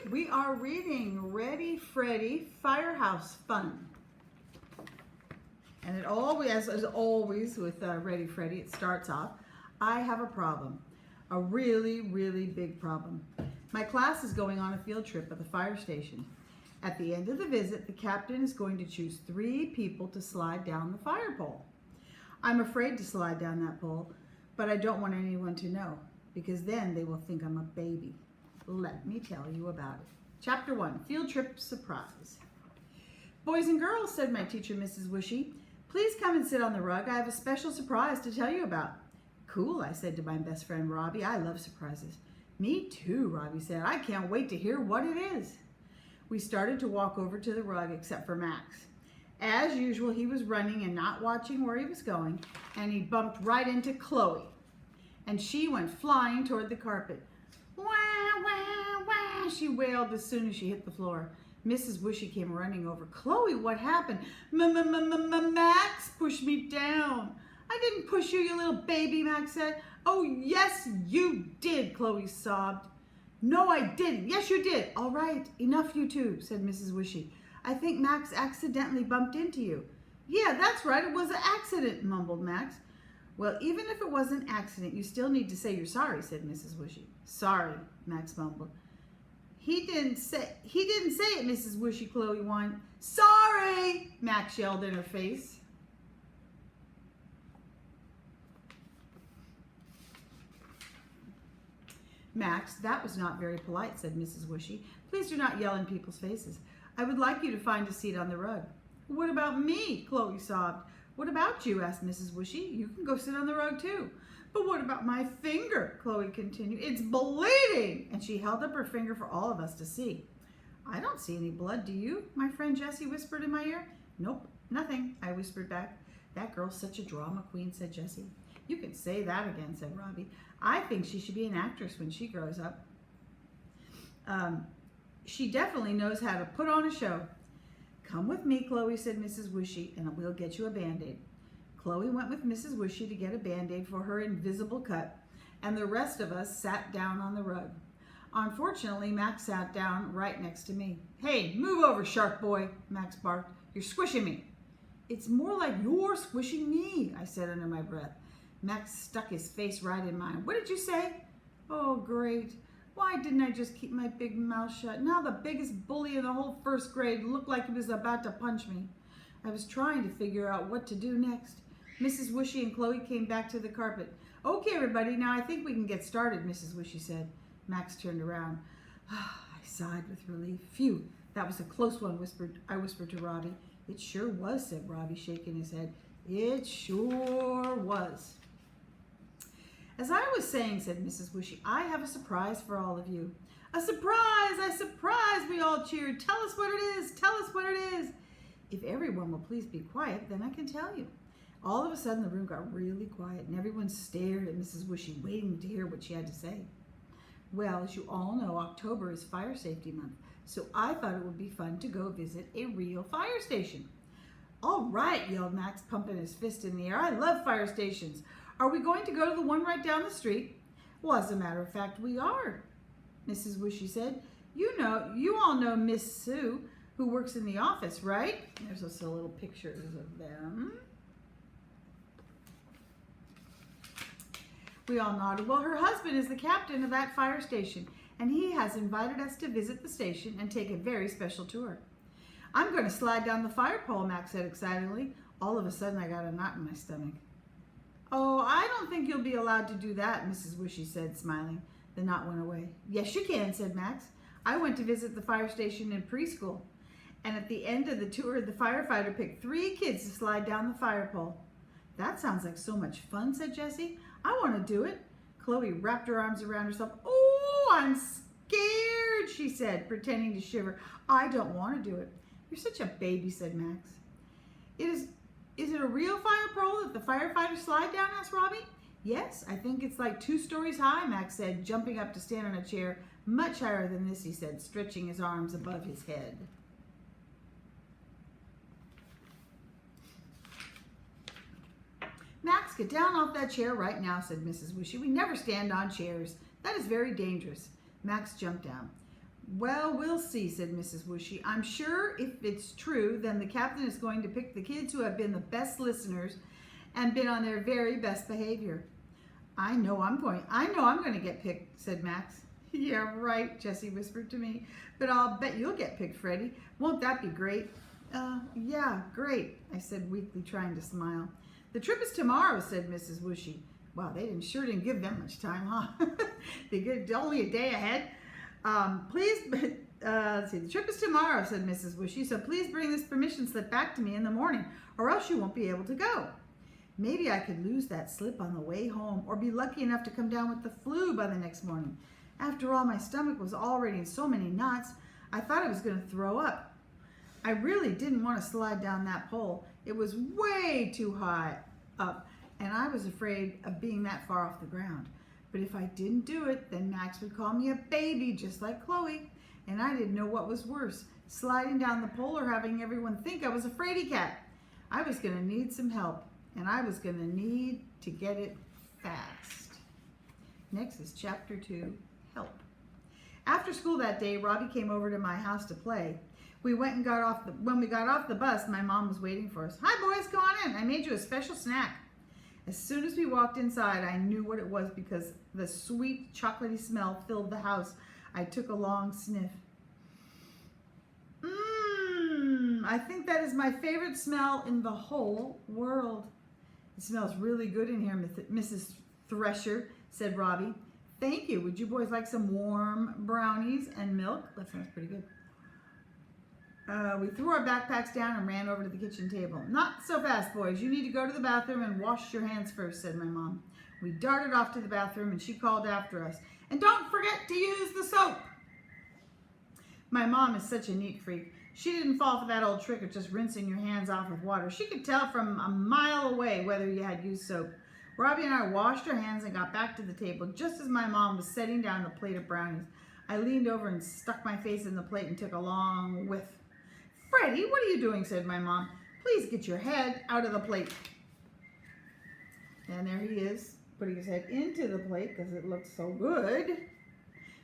week we are reading Ready Freddy Firehouse Fun. And it always, as always with Ready Freddy, it starts off, I have a problem. A really, really big problem. My class is going on a field trip at the fire station. At the end of the visit, the captain is going to choose 3 people to slide down the fire pole. I'm afraid to slide down that pole, but I don't want anyone to know, because then they will think I'm a baby. Let me tell you about it. Chapter 1, Field Trip Surprise. Boys and girls, said my teacher, Mrs. Wishy, please come and sit on the rug. I have a special surprise to tell you about. Cool, I said to my best friend, Robbie. I love surprises. Me too, Robbie said. I can't wait to hear what it is. We started to walk over to the rug, except for Max. As usual, he was running and not watching where he was going, and he bumped right into Chloe. And she went flying toward the carpet. Wah, wah, wah, she wailed as soon as she hit the floor. Mrs. Wishy came running over. Chloe, what happened? Max pushed me down. I didn't push you, you little baby, Max said. Oh, yes, you did, Chloe sobbed. No, I didn't. Yes, you did. All right, enough you two, said Mrs. Wishy. I think Max accidentally bumped into you. Yeah, that's right, it was an accident, mumbled Max. Well, even if it was an accident, you still need to say you're sorry, said Mrs. Wishy. Sorry, Max mumbled. He didn't say it, Mrs. Wishy, Chloe whined. Sorry, Max yelled in her face. Max, that was not very polite, said Mrs. Wishy. Please do not yell in people's faces. I would like you to find a seat on the rug. What about me? Chloe sobbed. What about you? Asked Mrs. Wishy. You can go sit on the rug too. But what about my finger? Chloe continued. It's bleeding! And she held up her finger for all of us to see. I don't see any blood, do you? My friend Jessie whispered in my ear. Nope, nothing, I whispered back. That girl's such a drama queen, said Jessie. You can say that again, said Robbie. I think she should be an actress when she grows up. She definitely knows how to put on a show. Come with me, Chloe, said Mrs. Wishy, and we'll get you a Band-Aid. Chloe went with Mrs. Wishy to get a Band-Aid for her invisible cut, and the rest of us sat down on the rug. Unfortunately, Max sat down right next to me. Hey, move over, shark boy, Max barked. You're squishing me. It's more like you're squishing me, I said under my breath. Max stuck his face right in mine. What did you say? Oh, great. Why didn't I just keep my big mouth shut? Now the biggest bully in the whole first grade looked like he was about to punch me. I was trying to figure out what to do next. Mrs. Wishy and Chloe came back to the carpet. Okay, everybody, now I think we can get started, Mrs. Wishy said. Max turned around. I sighed with relief. Phew, that was a close one, I whispered to Robbie. It sure was, said Robbie, shaking his head. It sure was. As I was saying, said Mrs. Wishy, I have a surprise for all of you. A surprise! A surprise! We all cheered. Tell us what it is! Tell us what it is! If everyone will please be quiet, then I can tell you. All of a sudden, the room got really quiet, and everyone stared at Mrs. Wishy, waiting to hear what she had to say. Well, as you all know, October is Fire Safety Month, so I thought it would be fun to go visit a real fire station. All right, yelled Max, pumping his fist in the air. I love fire stations. Are we going to go to the one right down the street? Well, as a matter of fact, we are, Mrs. Wishy said. You all know Miss Sue, who works in the office, right? There's also little pictures of them. We all nodded. Well, her husband is the captain of that fire station, and he has invited us to visit the station and take a very special tour. I'm going to slide down the fire pole, Max said excitedly. All of a sudden, I got a knot in my stomach. Oh, I don't think you'll be allowed to do that, Mrs. Wishy said, smiling. The knot went away. Yes, you can, said Max. I went to visit the fire station in preschool, and at the end of the tour, the firefighter picked 3 kids to slide down the fire pole. That sounds like so much fun, said Jessie. I want to do it. Chloe wrapped her arms around herself. Oh, I'm scared, she said, pretending to shiver. I don't want to do it. You're such a baby, said Max. Is it a real fire pole that the firefighters slide down? Asked Robbie. Yes, I think it's like 2 stories high, Max said, jumping up to stand on a chair. Much higher than this, he said, stretching his arms above his head. Max, get down off that chair right now, said Mrs. Wishy. We never stand on chairs. That is very dangerous. Max jumped down. Well, we'll see, said Mrs. Whooshy. I'm sure if it's true, then the captain is going to pick the kids who have been the best listeners and been on their very best behavior. I know I'm going to get picked, said Max. Yeah, right, Jessie whispered to me. But I'll bet you'll get picked, Freddie. Won't that be great? Yeah, great, I said weakly, trying to smile. The trip is tomorrow, said Mrs. Whooshy. Wow, they sure didn't give them much time, huh? They get only a day ahead. Let's see, the trip is tomorrow, said Mrs. Whooshy, so please bring this permission slip back to me in the morning, or else you won't be able to go. Maybe I could lose that slip on the way home, or be lucky enough to come down with the flu by the next morning. After all, my stomach was already in so many knots, I thought I was going to throw up. I really didn't want to slide down that pole. It was way too high up, and I was afraid of being that far off the ground. But if I didn't do it, then Max would call me a baby, just like Chloe. And I didn't know what was worse, sliding down the pole or having everyone think I was a fraidy cat. I was going to need some help, and I was going to need to get it fast. Next is Chapter 2, Help. After school that day, Robbie came over to my house to play. When we got off the bus, my mom was waiting for us. Hi, boys, come on in. I made you a special snack. As soon as we walked inside, I knew what it was because the sweet, chocolatey smell filled the house. I took a long sniff. I think that is my favorite smell in the whole world. It smells really good in here, Mrs. Thresher, said Robbie. Thank you. Would you boys like some warm brownies and milk? That sounds pretty good. We threw our backpacks down and ran over to the kitchen table. Not so fast, boys. You need to go to the bathroom and wash your hands first, said my mom. We darted off to the bathroom and she called after us. And don't forget to use the soap. My mom is such a neat freak. She didn't fall for that old trick of just rinsing your hands off with water. She could tell from a mile away whether you had used soap. Robbie and I washed our hands and got back to the table just as my mom was setting down the plate of brownies. I leaned over and stuck my face in the plate and took a long whiff. Freddie, what are you doing? Said my mom. Please get your head out of the plate. And there he is, putting his head into the plate because it looks so good.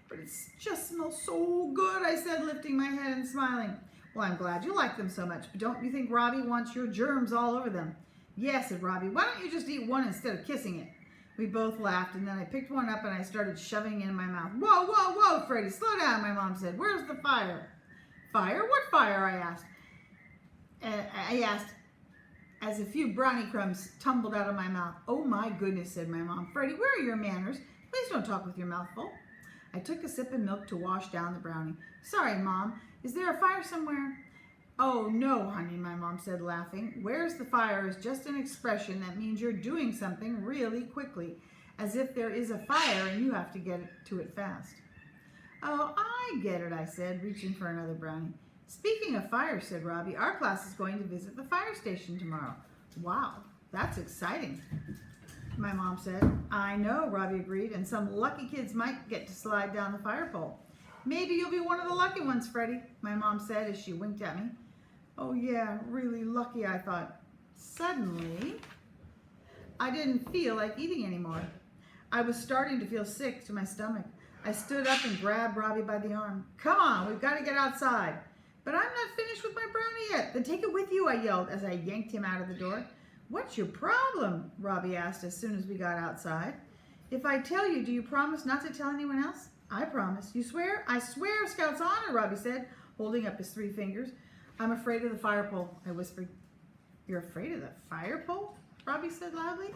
But it just smells so good, I said, lifting my head and smiling. Well, I'm glad you like them so much, but don't you think Robbie wants your germs all over them? Yes, said Robbie. Why don't you just eat one instead of kissing it? We both laughed, and then I picked one up and I started shoving it in my mouth. Whoa, whoa, whoa, Freddie, slow down, my mom said. Where's the fire? Fire? What fire? I asked as a few brownie crumbs tumbled out of my mouth. Oh my goodness, said my mom. Freddie, where are your manners? Please don't talk with your mouth full. I took a sip of milk to wash down the brownie. Sorry, Mom. Is there a fire somewhere? Oh, no, honey, my mom said, laughing. Where's the fire is just an expression that means you're doing something really quickly, as if there is a fire and you have to get to it fast. Oh, I get it, I said, reaching for another brownie. Speaking of fire, said Robbie, our class is going to visit the fire station tomorrow. Wow, that's exciting, my mom said. I know, Robbie agreed, and some lucky kids might get to slide down the fire pole. Maybe you'll be one of the lucky ones, Freddie, my mom said as she winked at me. Oh yeah, really lucky, I thought. Suddenly, I didn't feel like eating anymore. I was starting to feel sick to my stomach. I stood up and grabbed Robbie by the arm. Come on, we've got to get outside. But I'm not finished with my brownie yet. Then take it with you, I yelled as I yanked him out of the door. What's your problem? Robbie asked as soon as we got outside. If I tell you, do you promise not to tell anyone else? I promise. You swear? I swear, Scout's honor, Robbie said, holding up his 3 fingers. I'm afraid of the fire pole, I whispered. You're afraid of the fire pole? Robbie said loudly.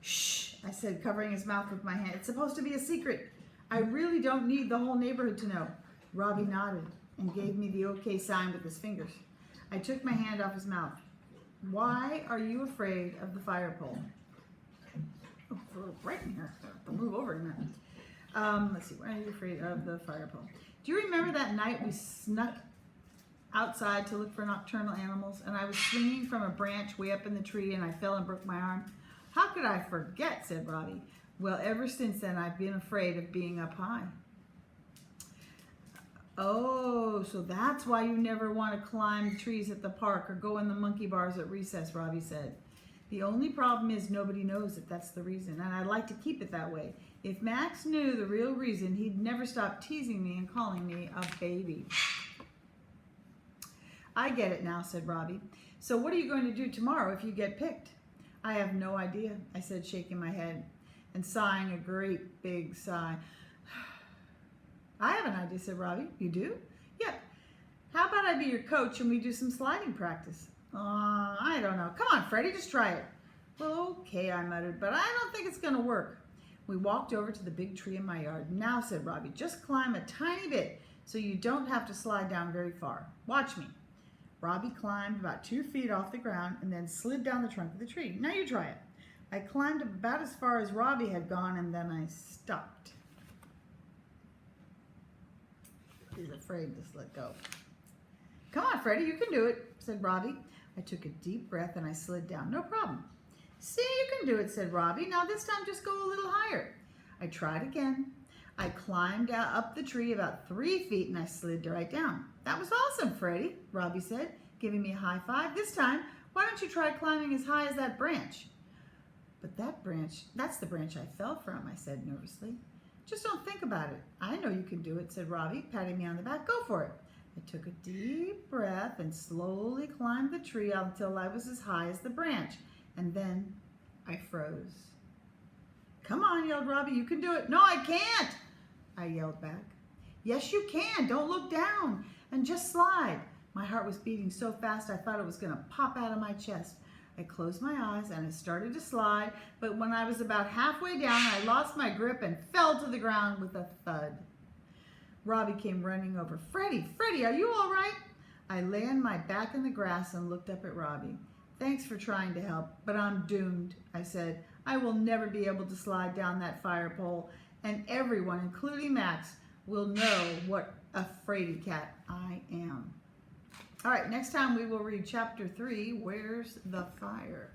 Shh, I said, covering his mouth with my hand. It's supposed to be a secret. I really don't need the whole neighborhood to know. Robbie nodded and gave me the okay sign with his fingers. I took my hand off his mouth. Why are you afraid of the fire pole? Oh, it's a little bright in here. I'll move over in a minute. Let's see, why are you afraid of the fire pole? Do you remember that night we snuck outside to look for nocturnal animals and I was swinging from a branch way up in the tree and I fell and broke my arm? How could I forget, said Robbie. Well, ever since then I've been afraid of being up high. Oh, so that's why you never want to climb the trees at the park or go in the monkey bars at recess, Robbie said. The only problem is nobody knows that that's the reason, and I'd like to keep it that way. If Max knew the real reason, he'd never stop teasing me and calling me a baby. I get it now, said Robbie. So what are you going to do tomorrow if you get picked? I have no idea, I said, shaking my head and sighing a great big sigh. I have an idea, said Robbie. You do? Yep. How about I be your coach and we do some sliding practice? I don't know. Come on, Freddie, just try it. Well, okay, I muttered, but I don't think it's going to work. We walked over to the big tree in my yard. Now, said Robbie, just climb a tiny bit so you don't have to slide down very far. Watch me. Robbie climbed about 2 feet off the ground and then slid down the trunk of the tree. Now you try it. I climbed about as far as Robbie had gone and then I stopped. He's afraid to let go. Come on, Freddie, you can do it, said Robbie. I took a deep breath and I slid down. No problem. See, you can do it, said Robbie. Now this time just go a little higher. I tried again. I climbed up the tree about 3 feet and I slid right down. That was awesome, Freddie, Robbie said, giving me a high five. This time, why don't you try climbing as high as that branch? But that's the branch I fell from, I said nervously. Just don't think about it. I know you can do it, said Robbie, patting me on the back. Go for it. I took a deep breath and slowly climbed the tree until I was as high as the branch. And then I froze. Come on, yelled Robbie. You can do it. No, I can't, I yelled back. Yes, you can. Don't look down and just slide. My heart was beating so fast I thought it was going to pop out of my chest. I closed my eyes and I started to slide, but when I was about halfway down, I lost my grip and fell to the ground with a thud. Robbie came running over. Freddie, are you all right? I lay on my back in the grass and looked up at Robbie. Thanks for trying to help, but I'm doomed, I said. I will never be able to slide down that fire pole, and everyone, including Max, will know what a fraidy cat I am. All right, next time we will read chapter 3, Where's the Fire?